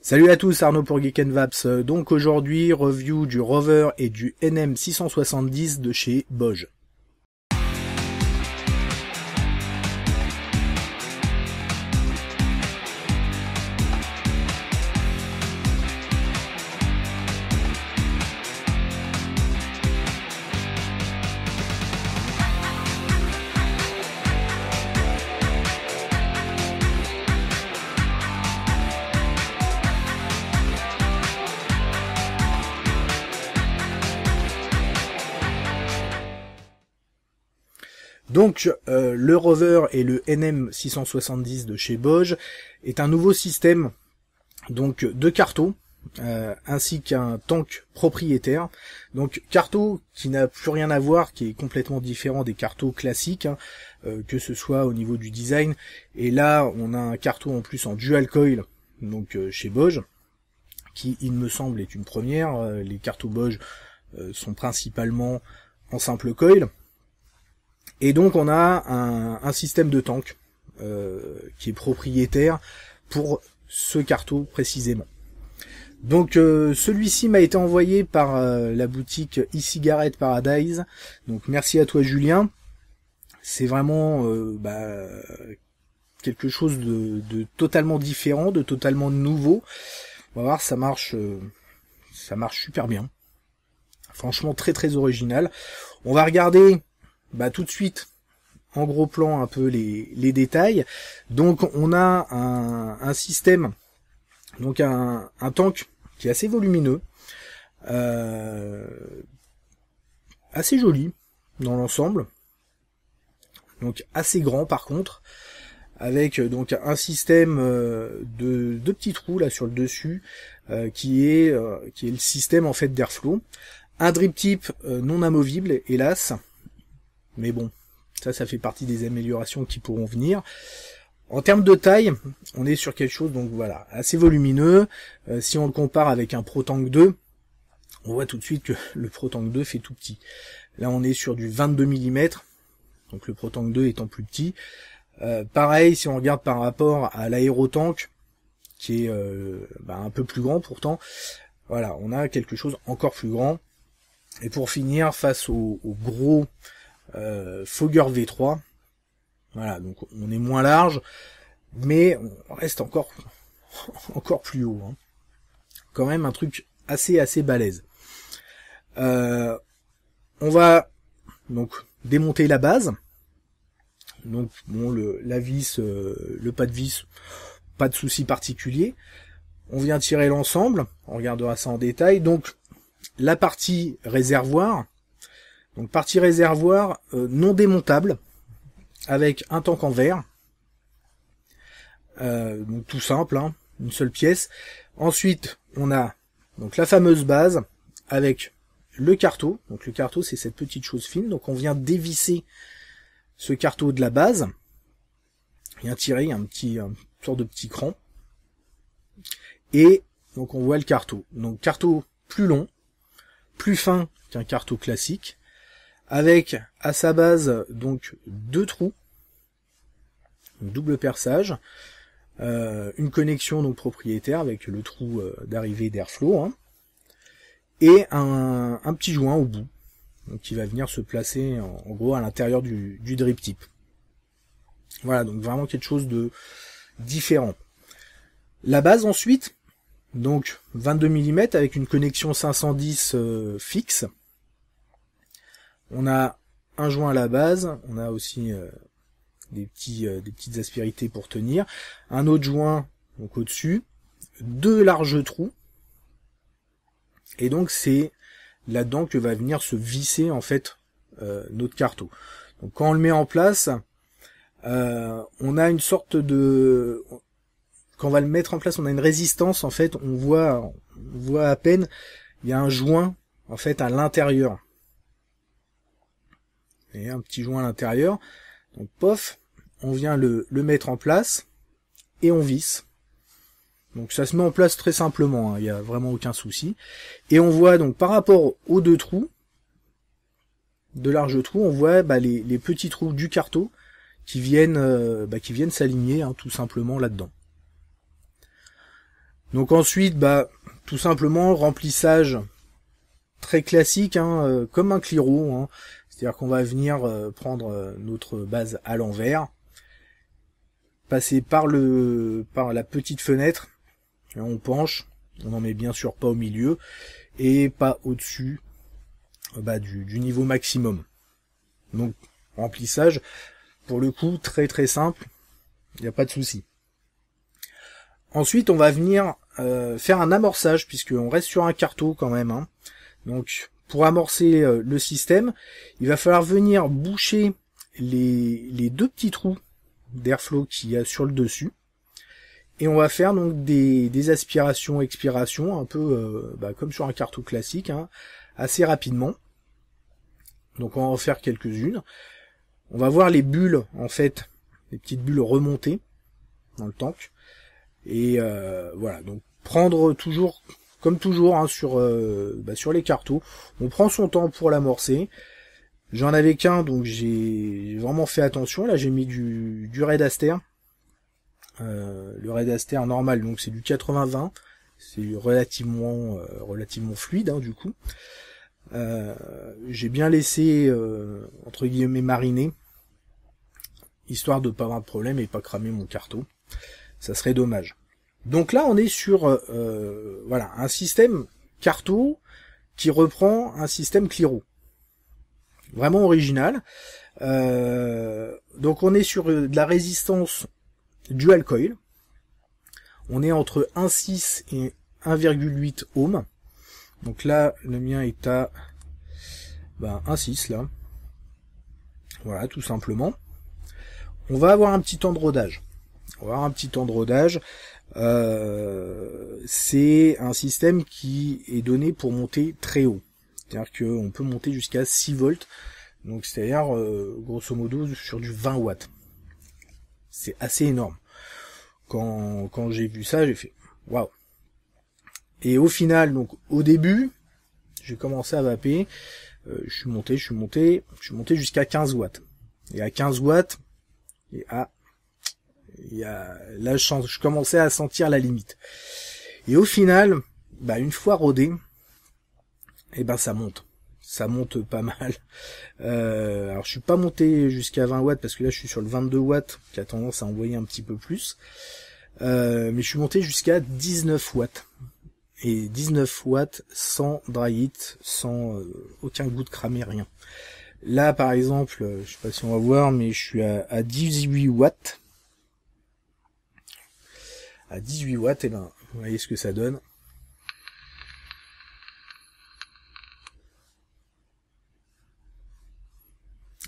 Salut à tous, Arnaud pour Geek Vaps. Donc aujourd'hui, review du Rover et du NM670 de chez Boge. Donc le Rover et le NM670 de chez Boge est un nouveau système donc de carto ainsi qu'un tank propriétaire. Donc carto qui n'a plus rien à voir, qui est complètement différent des cartos classiques, que ce soit au niveau du design. Et là on a un carto en plus en dual coil donc chez Boge, qui il me semble est une première. Les cartos Boge sont principalement en simple coil. Et donc on a un système de tank qui est propriétaire pour ce carto précisément. Donc celui-ci m'a été envoyé par la boutique e-Cigarette Paradise. Donc merci à toi Julien. C'est vraiment quelque chose de totalement différent, de totalement nouveau. On va voir, ça marche super bien. Franchement très très original. On va regarder tout de suite en gros plan un peu les détails. Donc on a un système, donc un tank qui est assez volumineux, assez joli dans l'ensemble, donc assez grand par contre, avec donc un système de deux petits trous là sur le dessus, qui est le système en fait d'airflow, un drip tip non amovible hélas. Mais bon, ça fait partie des améliorations qui pourront venir. En termes de taille, on est sur quelque chose donc voilà assez volumineux. Si on le compare avec un ProTank 2, on voit tout de suite que le ProTank 2 fait tout petit. Là on est sur du 22 mm, donc le ProTank 2 étant plus petit. Pareil si on regarde par rapport à l'AeroTank, qui est un peu plus grand pourtant, voilà, on a quelque chose encore plus grand. Et pour finir, face au gros Fogger V3, voilà, donc on est moins large, mais on reste encore plus haut, Quand même un truc assez balèze. On va donc démonter la base. Donc bon, la vis, le pas de vis, pas de souci particulier. On vient tirer l'ensemble, on regardera ça en détail. Donc la partie réservoir. Donc partie réservoir non démontable, avec un tank en verre, donc tout simple, une seule pièce. Ensuite on a donc la fameuse base avec le carto. Donc le carto c'est cette petite chose fine, donc on vient dévisser ce carto de la base, on vient tirer, il y a une sorte de petit cran, et donc on voit le carto. Donc carto plus long, plus fin qu'un carto classique, avec à sa base donc deux trous, double perçage, une connexion donc propriétaire avec le trou d'arrivée d'airflow, et un petit joint au bout, donc qui va venir se placer en gros à l'intérieur du drip tip. Voilà, donc vraiment quelque chose de différent. La base ensuite, donc 22 mm avec une connexion 510 fixe. On a un joint à la base, on a aussi des petites aspérités pour tenir, un autre joint donc au-dessus, deux larges trous, et donc c'est là-dedans que va venir se visser en fait notre carto. Donc quand on le met en place, on a une sorte de, quand on va le mettre en place, on a une résistance en fait, on voit à peine, il y a un joint en fait à l'intérieur. Et un petit joint à l'intérieur, donc pof, on vient le mettre en place et on visse. Donc ça se met en place très simplement, il n'y a vraiment aucun souci. Et on voit donc par rapport aux deux trous, de larges trous, on voit les petits trous du carto qui viennent s'aligner tout simplement là-dedans. Donc ensuite, bah tout simplement remplissage très classique, hein, comme un Cliro, hein. C'est-à-dire qu'on va venir prendre notre base à l'envers, passer par la petite fenêtre, on penche, on n'en met bien sûr pas au milieu, et pas au-dessus du niveau maximum. Donc remplissage, pour le coup, très très simple, il n'y a pas de souci. Ensuite, on va venir faire un amorçage, puisqu'on reste sur un carto quand même, hein. Donc, pour amorcer le système, il va falloir venir boucher les deux petits trous d'airflow qu'il y a sur le dessus. Et on va faire donc des aspirations, expirations, un peu comme sur un carto classique, hein, assez rapidement. Donc on va en faire quelques-unes. On va voir les bulles, en fait, les petites bulles remonter dans le tank. Et voilà, donc prendre toujours, comme toujours, hein, sur les cartos, on prend son temps pour l'amorcer. J'en avais qu'un, donc j'ai vraiment fait attention. Là, j'ai mis du Red Aster. Le Red Aster normal, donc c'est du 80-20. C'est relativement fluide, hein, du coup. J'ai bien laissé, entre guillemets, mariner, histoire de pas avoir de problème et pas cramer mon carto. Ça serait dommage. Donc là, on est sur un système carto qui reprend un système Cliro. Vraiment original. Donc on est sur de la résistance dual coil. On est entre 1,6 et 1,8 ohms. Donc là, le mien est à 1,6 là. Voilà, tout simplement. On va avoir un petit temps de rodage. C'est un système qui est donné pour monter très haut. C'est-à-dire qu'on peut monter jusqu'à 6 volts. Donc c'est-à-dire, grosso modo, sur du 20 watts. C'est assez énorme. Quand j'ai vu ça, j'ai fait waouh. Et au final, donc au début, j'ai commencé à vaper. Je suis monté jusqu'à 15 watts. Et à 15 watts, là, je commençais à sentir la limite. Et au final, une fois rodé, ça monte. Ça monte pas mal. Alors je suis pas monté jusqu'à 20 watts parce que là je suis sur le 22 watts qui a tendance à envoyer un petit peu plus. Mais je suis monté jusqu'à 19 watts. Et 19 watts sans dry heat, sans aucun goût de cramé, rien. Là par exemple, je sais pas si on va voir, mais je suis à 18 watts. À 18 watts, vous voyez ce que ça donne.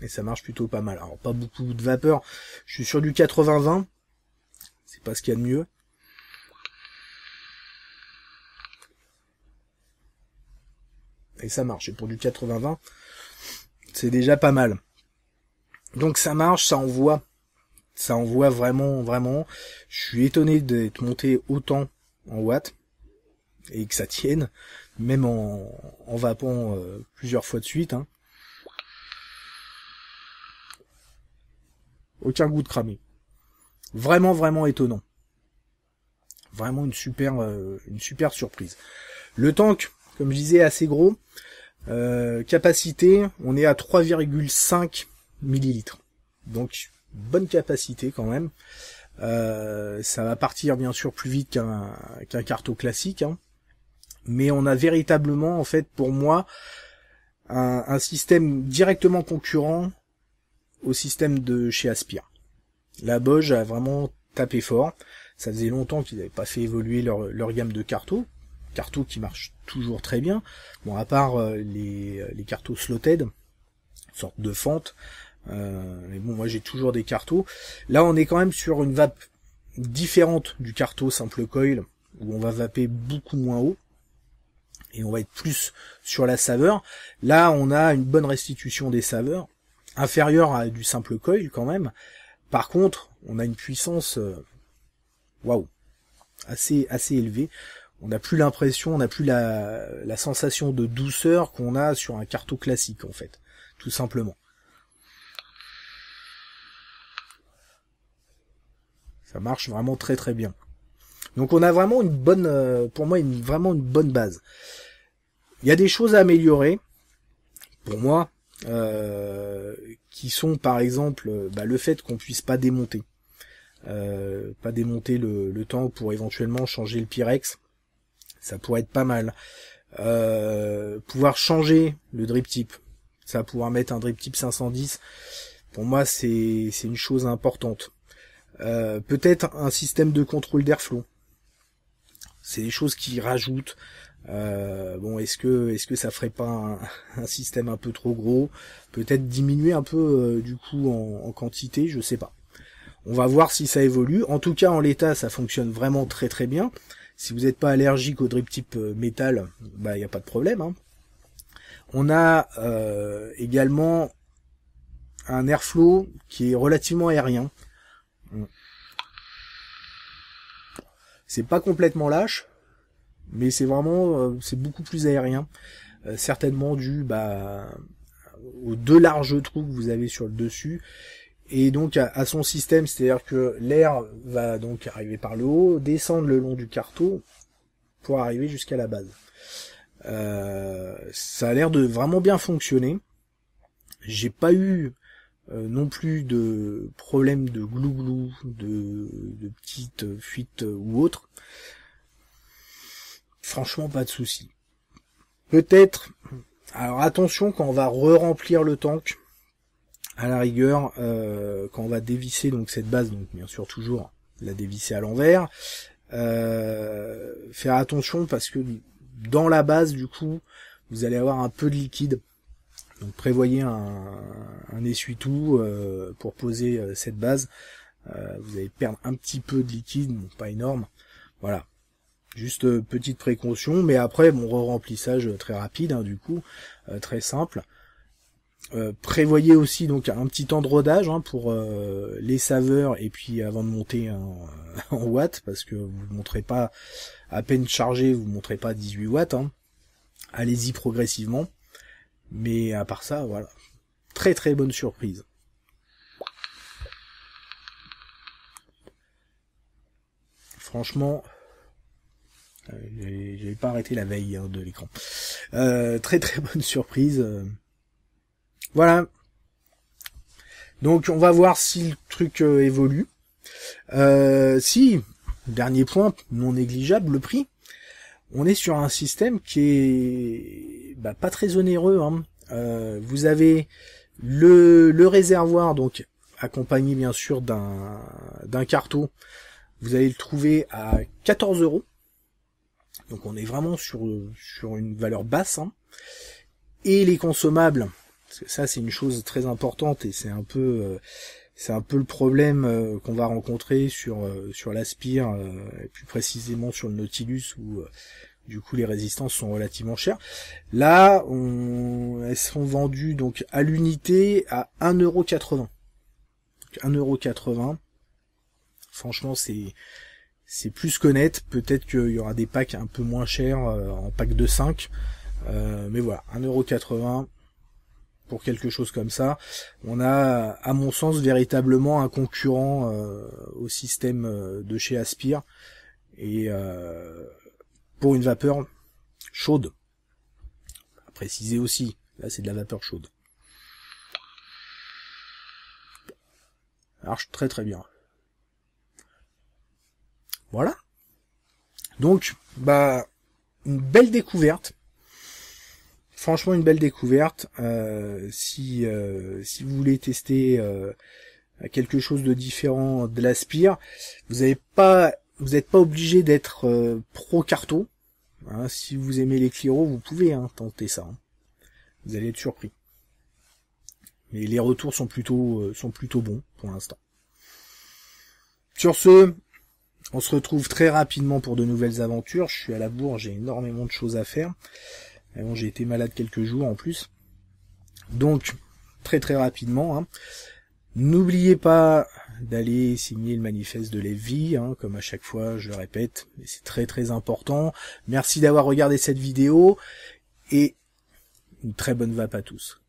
Et ça marche plutôt pas mal. Alors pas beaucoup de vapeur. Je suis sur du 80-20. C'est pas ce qu'il y a de mieux. Et ça marche. Et pour du 80-20, c'est déjà pas mal. Donc ça marche, ça envoie. Ça envoie vraiment, vraiment. Je suis étonné d'être monté autant en watts. Et que ça tienne. Même en vapant plusieurs fois de suite, hein. Aucun goût de cramé. Vraiment, vraiment étonnant. Vraiment une super surprise. Le tank, comme je disais, assez gros. Capacité, on est à 3,5 millilitres. Donc, bonne capacité quand même. Ça va partir bien sûr plus vite qu'un carto classique, hein. Mais on a véritablement, en fait, pour moi, un système directement concurrent au système de chez Aspire. La Bosch a vraiment tapé fort. Ça faisait longtemps qu'ils n'avaient pas fait évoluer leur gamme de cartos qui marchent toujours très bien. Bon, à part les cartos slotted, sorte de fente. Mais bon, moi j'ai toujours des cartos. Là, on est quand même sur une vape différente du carto simple coil, où on va vaper beaucoup moins haut. Et on va être plus sur la saveur. Là, on a une bonne restitution des saveurs, inférieure à du simple coil quand même. Par contre, on a une puissance waouh, assez élevée. On n'a plus l'impression, on n'a plus la sensation de douceur qu'on a sur un carto classique en fait, tout simplement. Ça marche vraiment très très bien. Donc on a vraiment une bonne, pour moi, vraiment une bonne base. Il y a des choses à améliorer, pour moi, qui sont par exemple le fait qu'on puisse pas démonter. Le tank pour éventuellement changer le Pyrex. Ça pourrait être pas mal. Pouvoir changer le drip tip. Ça, pouvoir mettre un drip tip 510, pour moi c'est une chose importante. Peut-être un système de contrôle d'airflow. C'est des choses qui rajoutent. Est-ce que ça ferait pas un système un peu trop gros? Peut-être diminuer un peu du coup en quantité, je sais pas. On va voir si ça évolue. En tout cas, en l'état, ça fonctionne vraiment très très bien. Si vous n'êtes pas allergique au drip tip métal, il n'y a pas de problème, hein. On a également un airflow qui est relativement aérien. C'est pas complètement lâche, mais c'est vraiment c'est beaucoup plus aérien. Certainement dû aux deux larges trous que vous avez sur le dessus. Et donc à son système, c'est-à-dire que l'air va donc arriver par le haut, descendre le long du carreau pour arriver jusqu'à la base. Ça a l'air de vraiment bien fonctionner. J'ai pas eu non plus de problème de glouglou, de petites fuites ou autres. Franchement, pas de souci. Peut-être, alors attention quand on va re-remplir le tank, à la rigueur, quand on va dévisser donc cette base, donc bien sûr toujours la dévisser à l'envers, faire attention parce que dans la base du coup vous allez avoir un peu de liquide, donc prévoyez un essuie-tout pour poser cette base. Vous allez perdre un petit peu de liquide, bon, pas énorme, voilà, juste petite précaution, mais après re-remplissage très rapide, du coup très simple. Prévoyez aussi donc un petit temps de rodage pour les saveurs et puis avant de monter en watts, parce que vous ne montrez pas à peine chargé, vous ne montrez pas 18 watts. Allez-y progressivement. Mais à part ça, voilà. Très très bonne surprise. Franchement, j'ai pas arrêté la veille de l'écran. Très très bonne surprise. Voilà. Donc on va voir si le truc évolue. Dernier point, non négligeable, le prix. On est sur un système qui est pas très onéreux. Vous avez le réservoir, donc accompagné bien sûr d'un carton. Vous allez le trouver à 14 €. Donc on est vraiment sur une valeur basse. Et les consommables, parce que ça c'est une chose très importante et c'est un peu le problème qu'on va rencontrer sur l'Aspire et plus précisément sur le Nautilus où du coup les résistances sont relativement chères. Là, elles sont vendues donc à l'unité à 1,80 €. Donc 1,80 €. Franchement, c'est plus qu'honnête. Peut-être qu'il y aura des packs un peu moins chers en pack de 5. Mais voilà, 1,80 € pour quelque chose comme ça. On a, à mon sens, véritablement un concurrent au système de chez Aspire. Et pour une vapeur chaude. À préciser aussi, là c'est de la vapeur chaude. Ça marche très très bien. Voilà. Donc, une belle découverte. Franchement, une belle découverte. Si vous voulez tester quelque chose de différent de l'Aspire, vous n'êtes pas obligé d'être pro carto. Si vous aimez les Cliro, vous pouvez tenter ça. Vous allez être surpris. Mais les retours sont plutôt bons pour l'instant. Sur ce, on se retrouve très rapidement pour de nouvelles aventures. Je suis à la bourre, j'ai énormément de choses à faire. Et bon, j'ai été malade quelques jours en plus. Donc, très très rapidement. N'oubliez pas d'aller signer le manifeste de Lévy, comme à chaque fois, je le répète. Et c'est très très important. Merci d'avoir regardé cette vidéo. Et une très bonne vape à tous.